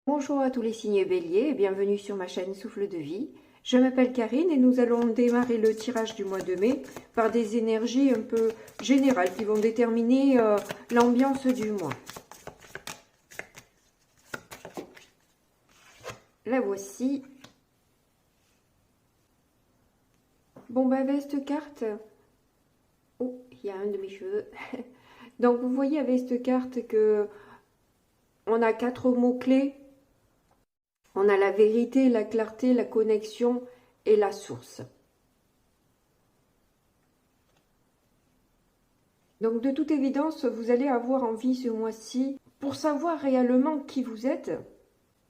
Bonjour à tous les signes béliers et bienvenue sur ma chaîne Souffle de vie. Je m'appelle Karine et nous allons démarrer le tirage du mois de mai par des énergies un peu générales qui vont déterminer l'ambiance du mois. La voici. Bon, ben avec cette carte... Oh, il y a un de mes cheveux. Donc vous voyez avec cette carte que on a 4 mots-clés. On a la vérité, la clarté, la connexion et la source. Donc de toute évidence, vous allez avoir envie ce mois-ci, pour savoir réellement qui vous êtes,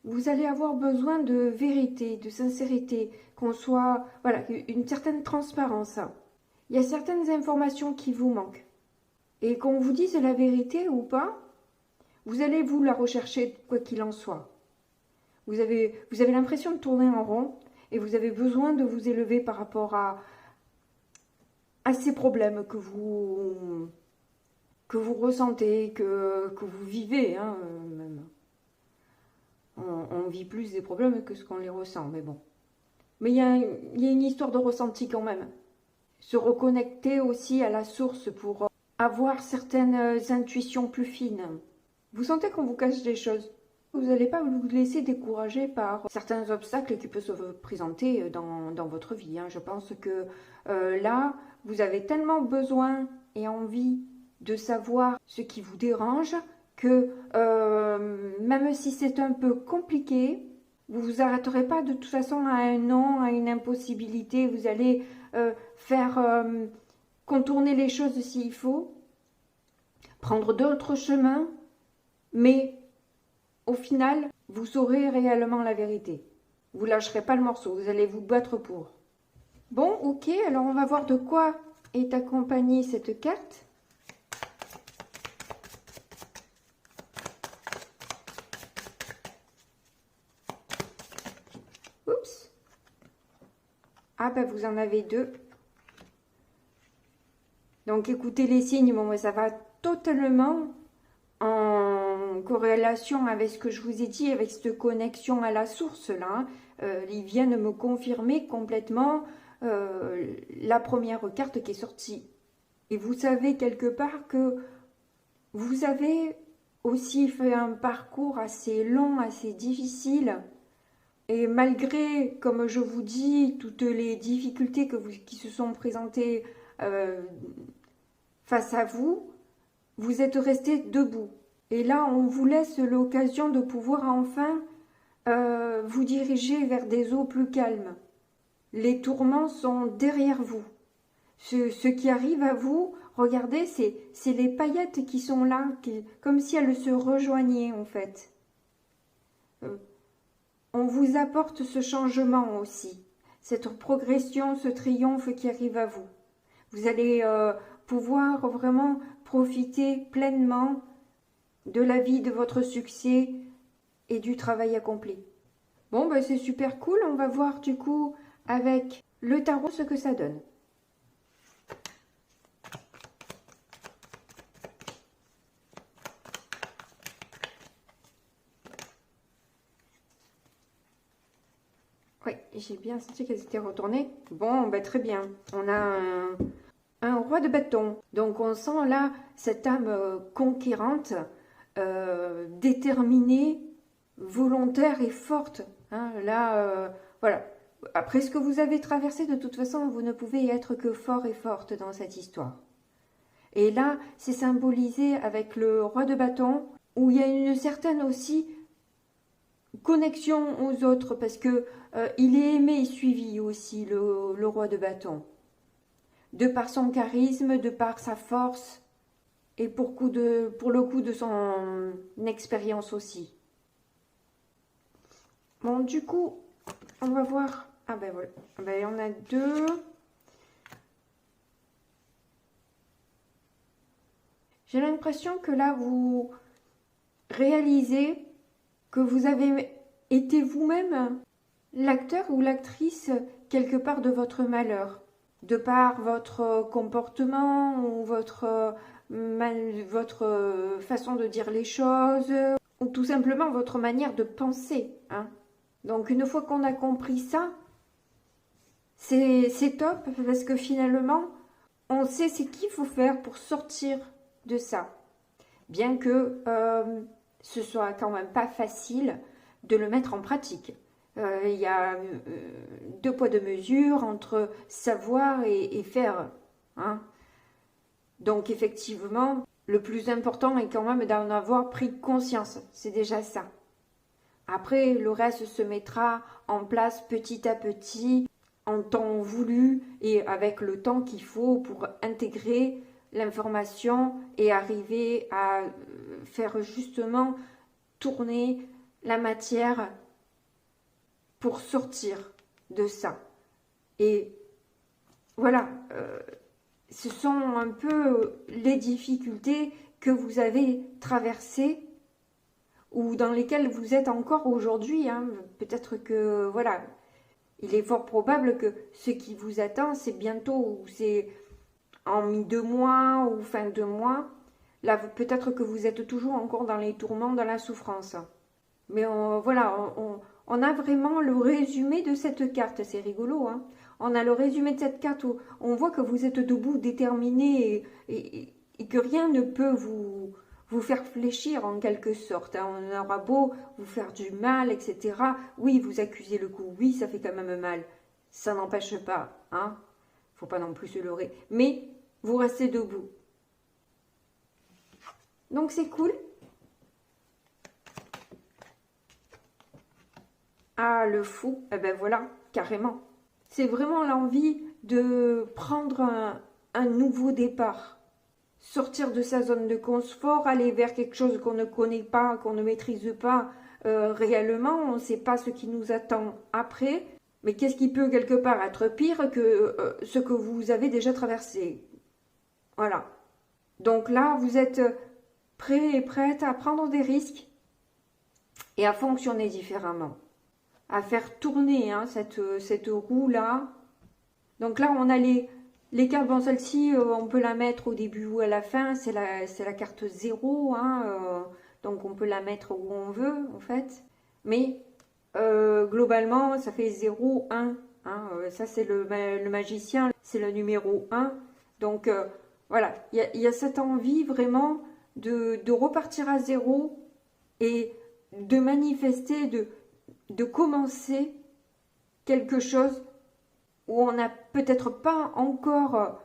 vous allez avoir besoin de vérité, de sincérité, qu'on soit, voilà, une certaine transparence. Il y a certaines informations qui vous manquent. Et qu'on vous dise la vérité ou pas, vous allez vous la rechercher quoi qu'il en soit. Vous avez l'impression de tourner en rond et vous avez besoin de vous élever par rapport à ces problèmes que vous ressentez, que vous vivez. Hein, même. On vit plus des problèmes que ce qu'on les ressent, mais bon. Mais il y a une histoire de ressenti quand même. Se reconnecter aussi à la source pour avoir certaines intuitions plus fines. Vous sentez qu'on vous cache des choses. Vous n'allez pas vous laisser décourager par certains obstacles qui peuvent se présenter dans votre vie. Hein. Je pense que là, vous avez tellement besoin et envie de savoir ce qui vous dérange que même si c'est un peu compliqué, vous ne vous arrêterez pas de toute façon à un non, à une impossibilité. Vous allez faire contourner les choses s'il faut, prendre d'autres chemins, mais au final, vous saurez réellement la vérité. Vous lâcherez pas le morceau, vous allez vous battre pour. Bon, ok, alors on va voir de quoi est accompagnée cette carte. Oups. Ah ben vous en avez deux. Donc écoutez les signes, bon, ça va totalement en corrélation avec ce que je vous ai dit, avec cette connexion à la source là. Ils viennent me confirmer complètement la première carte qui est sortie. Et vous savez quelque part que vous avez aussi fait un parcours assez long, assez difficile. Et malgré, comme je vous dis, toutes les difficultés qui se sont présentées face à vous, vous êtes resté debout. Et là, on vous laisse l'occasion de pouvoir enfin vous diriger vers des eaux plus calmes. Les tourments sont derrière vous. Ce qui arrive à vous, regardez, c'est les paillettes qui sont là, comme si elles se rejoignaient en fait. On vous apporte ce changement aussi, cette progression, ce triomphe qui arrive à vous. Vous allez pouvoir vraiment profiter pleinement de la vie, de votre succès et du travail accompli. Bon, ben c'est super cool. On va voir du coup avec le tarot ce que ça donne. Oui, j'ai bien senti qu'elles étaient retournées. Bon, ben très bien. On a un roi de bâton. Donc on sent là cette âme conquérante, déterminée, volontaire et forte. Hein, là, voilà. Après ce que vous avez traversé, de toute façon, vous ne pouvez être que fort et forte dans cette histoire. Et là, c'est symbolisé avec le roi de bâton, où il y a une certaine aussi connexion aux autres, parce que il est aimé et suivi aussi, le roi de bâton. De par son charisme, de par sa force, et pour le coup de son expérience aussi. Bon, du coup, on va voir. Ah ben voilà, ben, on a deux. J'ai l'impression que là, vous réalisez que vous avez été vous-même l'acteur ou l'actrice quelque part de votre malheur. De par votre comportement ou votre façon de dire les choses, ou tout simplement votre manière de penser, hein. Donc une fois qu'on a compris ça, c'est top parce que finalement, on sait ce qu'il faut faire pour sortir de ça. Bien que ce soit quand même pas facile de le mettre en pratique. Il y a deux poids deux mesures entre savoir et faire, hein. Donc effectivement, le plus important est quand même d'en avoir pris conscience. C'est déjà ça. Après, le reste se mettra en place petit à petit, en temps voulu et avec le temps qu'il faut pour intégrer l'information et arriver à faire justement tourner la matière pour sortir de ça. Et voilà, ce sont un peu les difficultés que vous avez traversées ou dans lesquelles vous êtes encore aujourd'hui, hein. Peut-être que, voilà, il est fort probable que ce qui vous attend, c'est bientôt, ou c'est en mi-2 mois ou fin de mois. Là, peut-être que vous êtes toujours encore dans les tourments, dans la souffrance. Mais voilà, on a vraiment le résumé de cette carte. C'est rigolo, hein. On a le résumé de cette carte où on voit que vous êtes debout, déterminé et que rien ne peut vous faire fléchir en quelque sorte, hein. On aura beau vous faire du mal, etc. Oui, vous accusez le coup. Oui, ça fait quand même mal. Ça n'empêche pas, hein. Faut pas non plus se leurrer. Mais vous restez debout. Donc c'est cool. Ah, le fou, eh ben voilà, carrément. C'est vraiment l'envie de prendre un nouveau départ. Sortir de sa zone de confort, aller vers quelque chose qu'on ne connaît pas, qu'on ne maîtrise pas réellement. On ne sait pas ce qui nous attend après. Mais qu'est-ce qui peut quelque part être pire que ce que vous avez déjà traversé? Voilà. Donc là, vous êtes prêt et prête à prendre des risques et à fonctionner différemment. À faire tourner, hein, cette roue-là. Donc là, on a les cartes. Bon, celle-ci, on peut la mettre au début ou à la fin. C'est la carte 0, hein, donc on peut la mettre où on veut, en fait. Mais globalement, ça fait 0, 1. Hein, ça, c'est le magicien, c'est le numéro 1. Donc voilà, il y a cette envie vraiment de repartir à 0 et de manifester, de commencer quelque chose où on n'a peut-être pas encore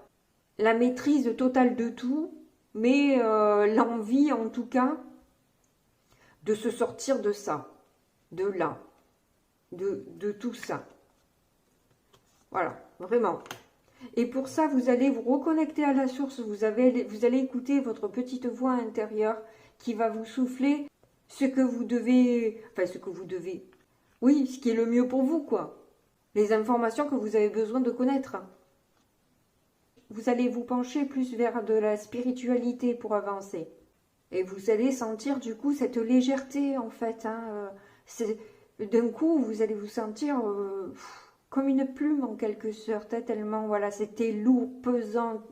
la maîtrise totale de tout, mais l'envie en tout cas de se sortir de ça, de là, de tout ça. Voilà, vraiment. Et pour ça, vous allez vous reconnecter à la source, vous allez écouter votre petite voix intérieure qui va vous souffler ce que vous devez, oui, ce qui est le mieux pour vous, quoi. Les informations que vous avez besoin de connaître. Vous allez vous pencher plus vers de la spiritualité pour avancer. Et vous allez sentir du coup cette légèreté en fait, hein. D'un coup, vous allez vous sentir comme une plume en quelque sorte, hein, tellement voilà, c'était lourd, pesant.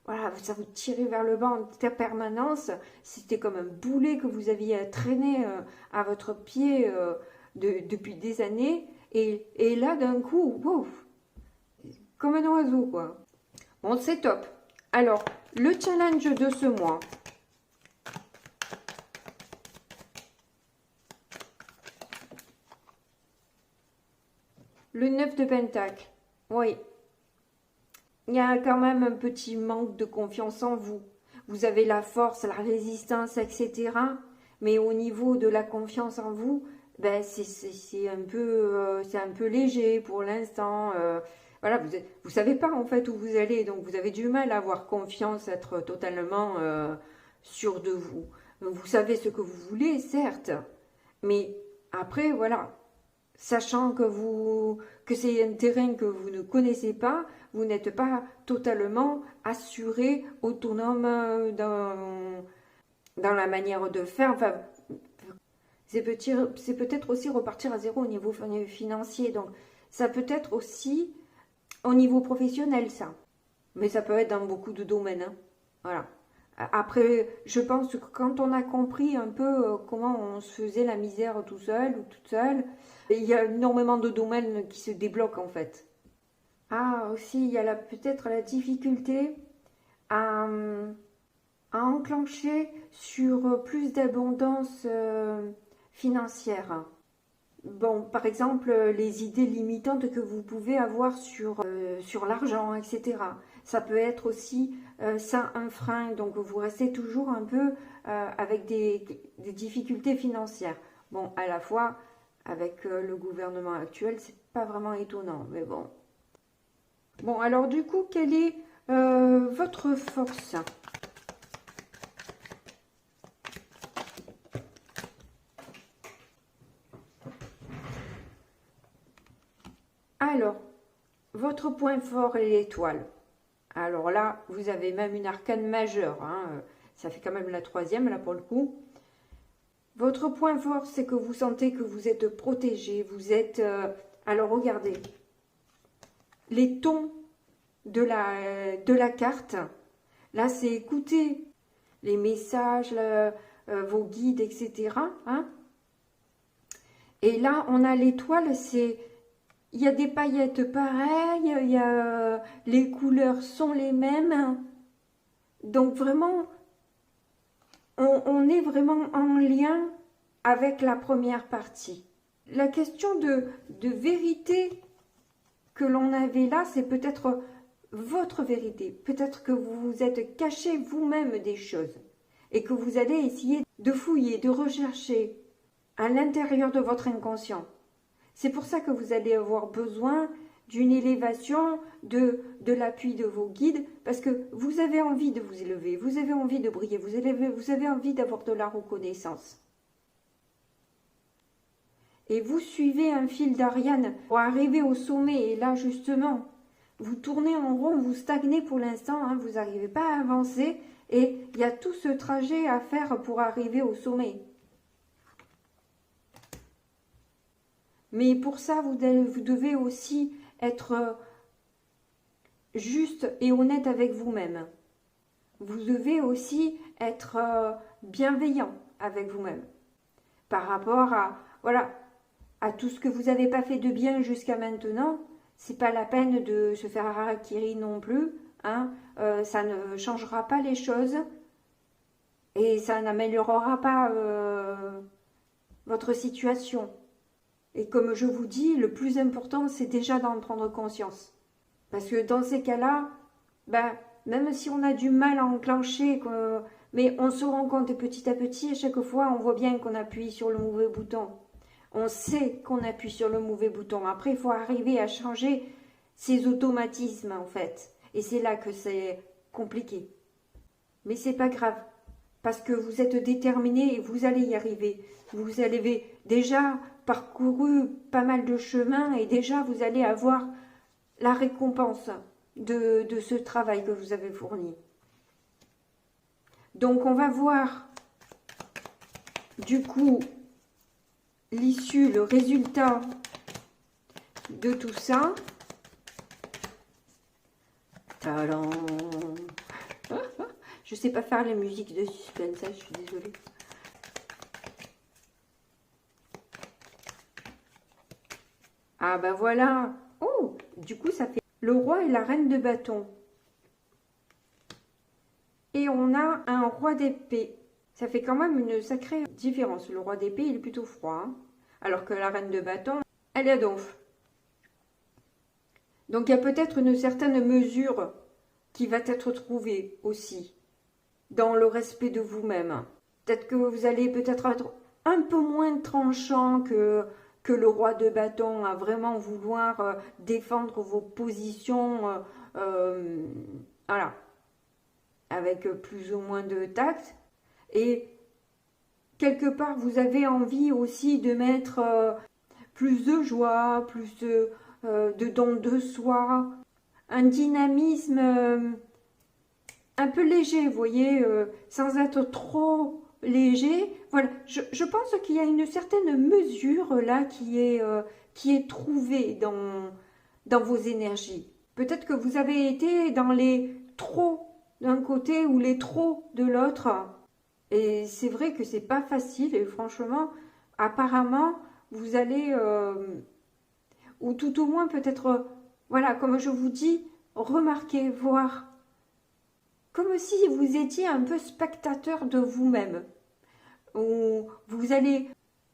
Voilà, ça vous tirait vers le bas en permanence. C'était comme un boulet que vous aviez traîné à votre pied depuis des années. Et là, d'un coup, wow, comme un oiseau, quoi. Bon, c'est top. Alors, le challenge de ce mois. Le 9 de Pentacle. Oui. Il y a quand même un petit manque de confiance en vous. Vous avez la force, la résistance, etc. Mais au niveau de la confiance en vous, ben c'est un peu léger pour l'instant. Voilà, vous savez pas en fait où vous allez, donc vous avez du mal à avoir confiance, à être totalement sûr de vous. Vous savez ce que vous voulez, certes, mais après voilà, sachant que c'est un terrain que vous ne connaissez pas, vous n'êtes pas totalement assuré, autonome dans la manière de faire. Enfin, c'est peut-être aussi repartir à zéro au niveau financier. Donc, ça peut être aussi au niveau professionnel, ça. Mais ça peut être dans beaucoup de domaines, hein. Voilà. Après, je pense que quand on a compris un peu comment on se faisait la misère tout seul ou toute seule, il y a énormément de domaines qui se débloquent en fait. Ah, aussi, il y a peut-être la difficulté à, à enclencher sur plus d'abondance financière. Bon, par exemple, les idées limitantes que vous pouvez avoir sur l'argent, etc. Ça peut être aussi ça un frein, donc vous restez toujours un peu avec des difficultés financières. Bon, à la fois, avec le gouvernement actuel, c'est pas vraiment étonnant, mais bon. Bon, alors du coup, quelle est votre force? Alors, votre point fort est l'étoile. Alors là, vous avez même une arcane majeure, hein. Ça fait quand même la troisième, là, pour le coup. Votre point fort, c'est que vous sentez que vous êtes protégé, vous êtes... alors, regardez. Les tons de la carte, là, c'est écouter les messages, vos guides, etc. Hein. Et là, on a l'étoile, c'est... Il y a des paillettes pareilles, les couleurs sont les mêmes. Donc vraiment, on est vraiment en lien avec la première partie. La question de vérité que l'on avait là, c'est peut-être votre vérité. Peut-être que vous vous êtes caché vous-même des choses et que vous allez essayer de fouiller, de rechercher à l'intérieur de votre inconscient. C'est pour ça que vous allez avoir besoin d'une élévation, de l'appui de vos guides, parce que vous avez envie de vous élever, vous avez envie de briller, vous avez envie d'avoir de la reconnaissance. Et vous suivez un fil d'Ariane pour arriver au sommet, et là justement, vous tournez en rond, vous stagnez pour l'instant, hein, vous n'arrivez pas à avancer, et il y a tout ce trajet à faire pour arriver au sommet. Mais pour ça, vous devez aussi être juste et honnête avec vous-même. Vous devez aussi être bienveillant avec vous-même. Par rapport à, voilà, à tout ce que vous n'avez pas fait de bien jusqu'à maintenant, c'est pas la peine de se faire harakiri non plus. Hein, ça ne changera pas les choses et ça n'améliorera pas votre situation. Et comme je vous dis, le plus important, c'est déjà d'en prendre conscience. Parce que dans ces cas-là, ben, même si on a du mal à enclencher, mais on se rend compte petit à petit, à chaque fois, on voit bien qu'on appuie sur le mauvais bouton. On sait qu'on appuie sur le mauvais bouton. Après, il faut arriver à changer ces automatismes, en fait. Et c'est là que c'est compliqué. Mais c'est pas grave. Parce que vous êtes déterminé et vous allez y arriver. Vous avez déjà parcouru pas mal de chemins et déjà vous allez avoir la récompense de ce travail que vous avez fourni. Donc on va voir du coup l'issue, le résultat de tout ça. Tadam. Je sais pas faire les musiques de suspense, je suis désolée. Ah ben voilà. Oh, du coup ça fait le roi et la reine de bâton. Et on a un roi d'épée. Ça fait quand même une sacrée différence. Le roi d'épée, il est plutôt froid. Hein, alors que la reine de bâton, elle est donf. Donc il y a peut-être une certaine mesure qui va être trouvée aussi dans le respect de vous-même. Peut-être que vous allez peut-être être un peu moins tranchant que le roi de bâton, à vraiment vouloir défendre vos positions, voilà, avec plus ou moins de tact. Et quelque part, vous avez envie aussi de mettre plus de joie, plus de don de soi, un dynamisme un peu léger, vous voyez, sans être trop léger. Voilà, je pense qu'il y a une certaine mesure là qui est trouvée dans vos énergies. Peut-être que vous avez été dans les trop d'un côté ou les trop de l'autre. Et c'est vrai que c'est pas facile et franchement, apparemment, vous allez, ou tout au moins peut-être, voilà, comme je vous dis, remarquer, voir, comme si vous étiez un peu spectateur de vous-même. Où vous allez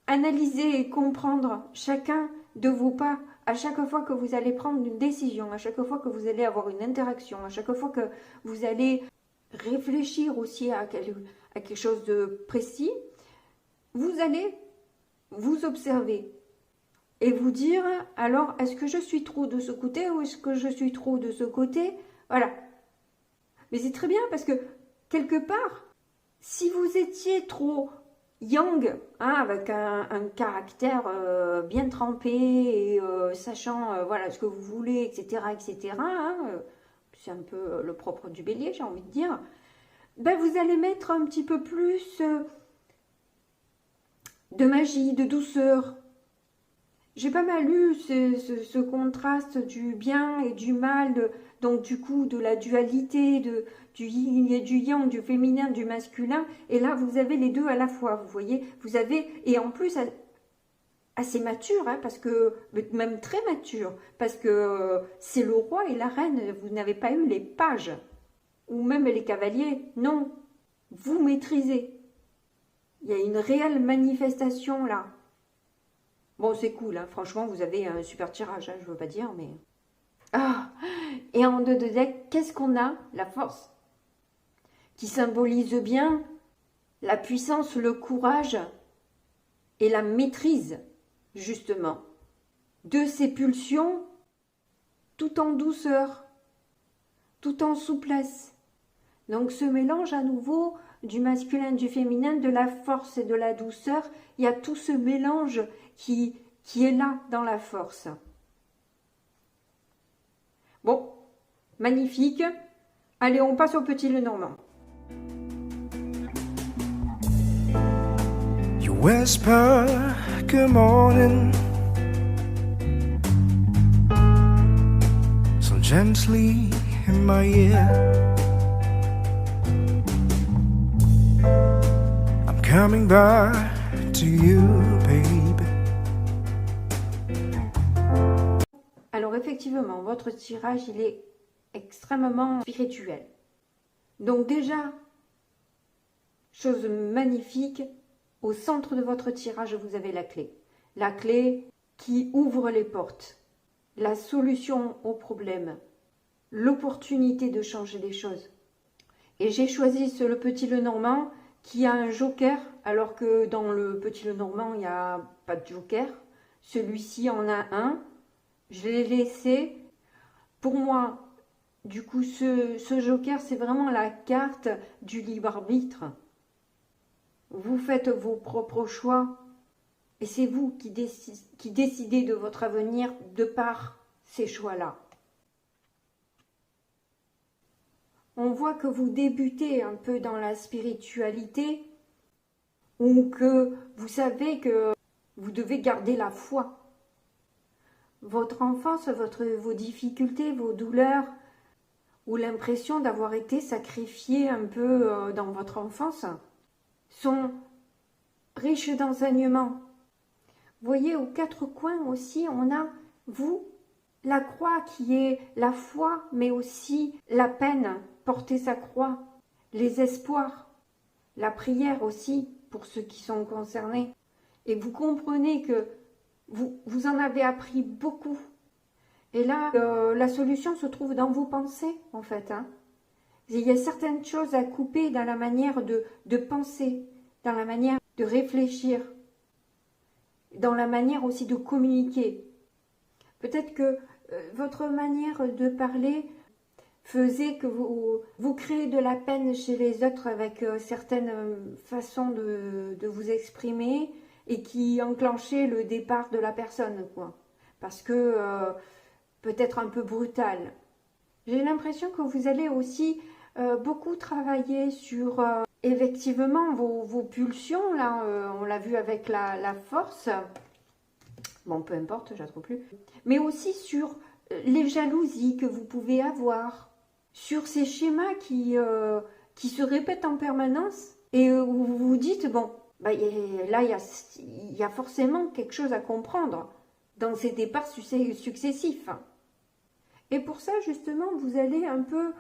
analyser et comprendre chacun de vos pas à chaque fois que vous allez prendre une décision, à chaque fois que vous allez avoir une interaction, à chaque fois que vous allez réfléchir aussi à quelque chose de précis, vous allez vous observer et vous dire, alors, est-ce que je suis trop de ce côté ou est-ce que je suis trop de ce côté? Voilà. Mais c'est très bien parce que, quelque part, si vous étiez trop yang, hein, avec un caractère bien trempé et sachant voilà, ce que vous voulez, etc., etc., hein, c'est un peu le propre du bélier, j'ai envie de dire, ben, vous allez mettre un petit peu plus de magie, de douceur. J'ai pas mal lu ce contraste du bien et du mal, donc du coup de la dualité, du yin et du yang, du féminin, du masculin. Et là, vous avez les deux à la fois, vous voyez. Vous avez, et en plus, assez mature, hein, parce que, même très mature, parce que c'est le roi et la reine, vous n'avez pas eu les pages, ou même les cavaliers, non. Vous maîtrisez. Il y a une réelle manifestation là. Bon, c'est cool, hein. Franchement, vous avez un super tirage, hein, je veux pas dire, mais... Ah, et en deux de deck, qu'est-ce qu'on a? La force, qui symbolise bien la puissance, le courage et la maîtrise, justement, de ces pulsions, tout en douceur, tout en souplesse. Donc ce mélange à nouveau du masculin, du féminin, de la force et de la douceur, il y a tout ce mélange qui est là dans la force. Bon, magnifique. Allez, on passe au petit Lenormand. You whisper good morning so gently in my ear. I'm coming back to you, baby. Alors effectivement, votre tirage, il est extrêmement spirituel. Donc déjà, chose magnifique, au centre de votre tirage, vous avez la clé. La clé qui ouvre les portes, la solution au problème, l'opportunité de changer les choses. Et j'ai choisi le petit Lenormand qui a un joker, alors que dans le petit Lenormand, il n'y a pas de joker. Celui-ci en a un. Je l'ai laissé. Pour moi, du coup, ce joker, c'est vraiment la carte du libre arbitre. Vous faites vos propres choix et c'est vous qui décidez de votre avenir de par ces choix-là. On voit que vous débutez un peu dans la spiritualité ou que vous savez que vous devez garder la foi. Votre enfance, vos difficultés, vos douleurs ou l'impression d'avoir été sacrifié un peu dans votre enfance sont riches d'enseignements. Vous voyez, aux quatre coins aussi, on a, vous, la croix qui est la foi, mais aussi la peine, porter sa croix, les espoirs, la prière aussi, pour ceux qui sont concernés. Et vous comprenez que vous en avez appris beaucoup. Et là, la solution se trouve dans vos pensées, en fait, hein. Il y a certaines choses à couper dans la manière de penser, dans la manière de réfléchir, dans la manière aussi de communiquer. Peut-être que votre manière de parler faisait que vous créez de la peine chez les autres avec certaines façons de vous exprimer et qui enclenchait le départ de la personne, quoi. Parce que peut-être un peu brutal. J'ai l'impression que vous allez aussi beaucoup travailler sur effectivement vos pulsions, là, on l'a vu avec la force, bon peu importe, je la trouve plus, mais aussi sur les jalousies que vous pouvez avoir, sur ces schémas qui se répètent en permanence et où vous vous dites, bon, là, il y a forcément quelque chose à comprendre dans ces départs successifs. Et pour ça, justement, vous allez un peu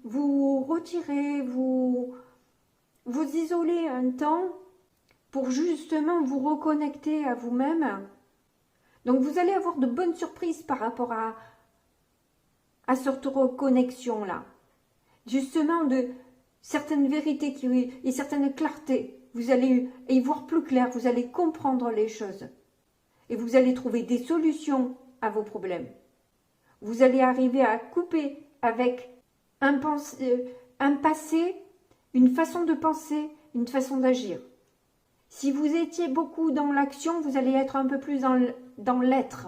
vous retirer, vous isoler un temps pour justement vous reconnecter à vous-même. Donc vous allez avoir de bonnes surprises par rapport à cette reconnexion-là. Justement, de certaines vérités et certaines clartés. Vous allez y voir plus clair, vous allez comprendre les choses. Et vous allez trouver des solutions à vos problèmes. Vous allez arriver à couper avec un passé, une façon de penser, une façon d'agir. Si vous étiez beaucoup dans l'action, vous allez être un peu plus dans l'être.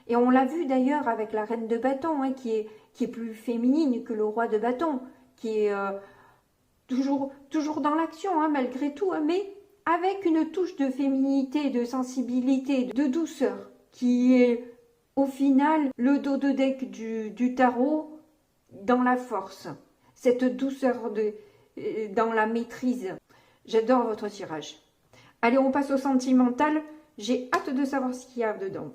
Et on l'a vu d'ailleurs avec la reine de bâton, hein, qui est plus féminine que le roi de bâton, qui est toujours dans l'action, hein, malgré tout, hein, mais avec une touche de féminité, de sensibilité, de douceur, qui est au final le dos de deck du tarot dans la force. Cette douceur dans la maîtrise. J'adore votre tirage. Allez, on passe au sentimental. J'ai hâte de savoir ce qu'il y a dedans.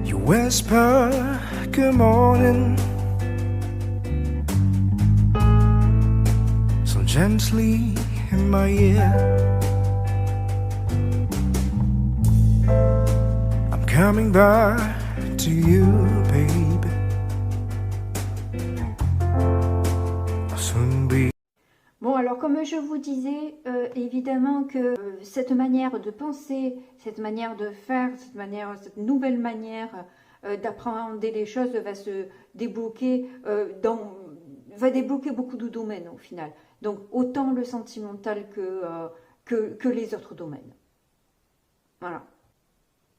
You whisper good morning so gently in my ear. I'm coming back to you, baby. I'll soon be. Bon, alors comme je vous disais, évidemment que cette manière de penser, cette manière de faire, cette nouvelle manière d'appréhender les choses va se débloquer, va débloquer beaucoup de domaines au final. Donc autant le sentimental que les autres domaines. Voilà.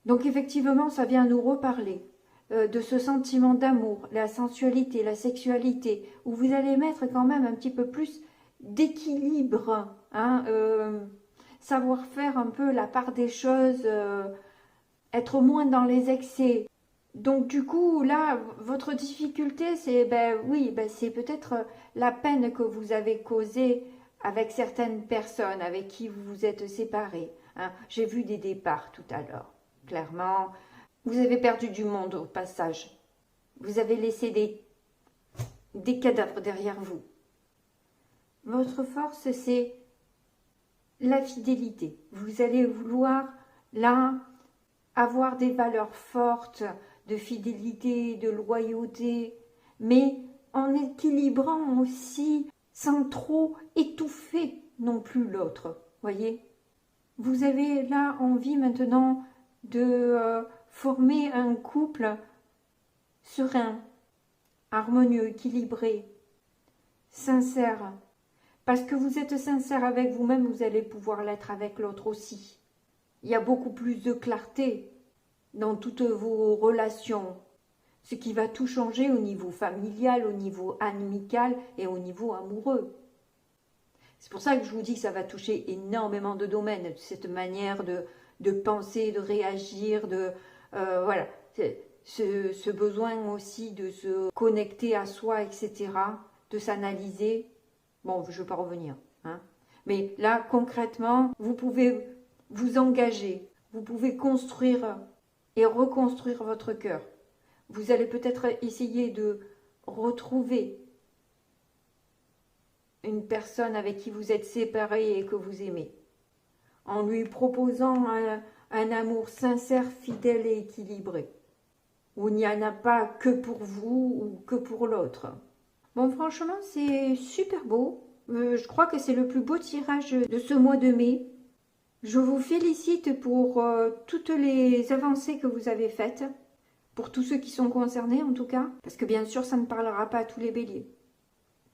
Donc effectivement, ça vient nous reparler de ce sentiment d'amour, la sensualité, la sexualité, où vous allez mettre quand même un petit peu plus d'équilibre, hein, savoir faire un peu la part des choses, être moins dans les excès. Donc du coup, là, votre difficulté, c'est c'est peut-être la peine que vous avez causée avec certaines personnes avec qui vous vous êtes séparés. Hein. J'ai vu des départs tout à l'heure, clairement. Vous avez perdu du monde au passage. Vous avez laissé des cadavres derrière vous. Votre force, c'est la fidélité. Vous allez vouloir, là, avoir des valeurs fortes de fidélité, de loyauté, mais en équilibrant aussi, sans trop étouffer non plus l'autre. Voyez ? Vous avez là envie maintenant de former un couple serein, harmonieux, équilibré, sincère. Parce que vous êtes sincère avec vous-même, vous allez pouvoir l'être avec l'autre aussi. Il y a beaucoup plus de clarté dans toutes vos relations, ce qui va tout changer au niveau familial, au niveau amical et au niveau amoureux. C'est pour ça que je vous dis que ça va toucher énormément de domaines, cette manière de penser, de réagir, voilà, ce besoin aussi de se connecter à soi, etc., de s'analyser. Bon, je ne veux pas revenir, hein. Mais là, concrètement, vous pouvez vous engager, vous pouvez construire et reconstruire votre cœur. Vous allez peut-être essayer de retrouver une personne avec qui vous êtes séparés et que vous aimez, en lui proposant un amour sincère, fidèle et équilibré, où il n'y en a pas que pour vous ou que pour l'autre. Bon, franchement, c'est super beau. Je crois que c'est le plus beau tirage de ce mois de mai. Je vous félicite pour toutes les avancées que vous avez faites, pour tous ceux qui sont concernés en tout cas, parce que bien sûr, ça ne parlera pas à tous les béliers.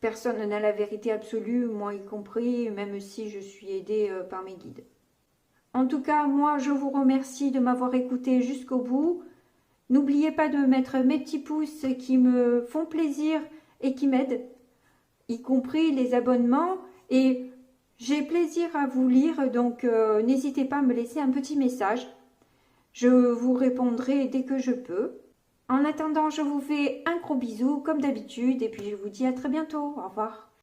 Personne n'a la vérité absolue, moi y compris, même si je suis aidée par mes guides. En tout cas, moi, je vous remercie de m'avoir écouté jusqu'au bout. N'oubliez pas de mettre mes petits pouces qui me font plaisir et qui m'aident, y compris les abonnements. Et j'ai plaisir à vous lire, donc n'hésitez pas à me laisser un petit message. Je vous répondrai dès que je peux. En attendant, je vous fais un gros bisou comme d'habitude et puis je vous dis à très bientôt. Au revoir.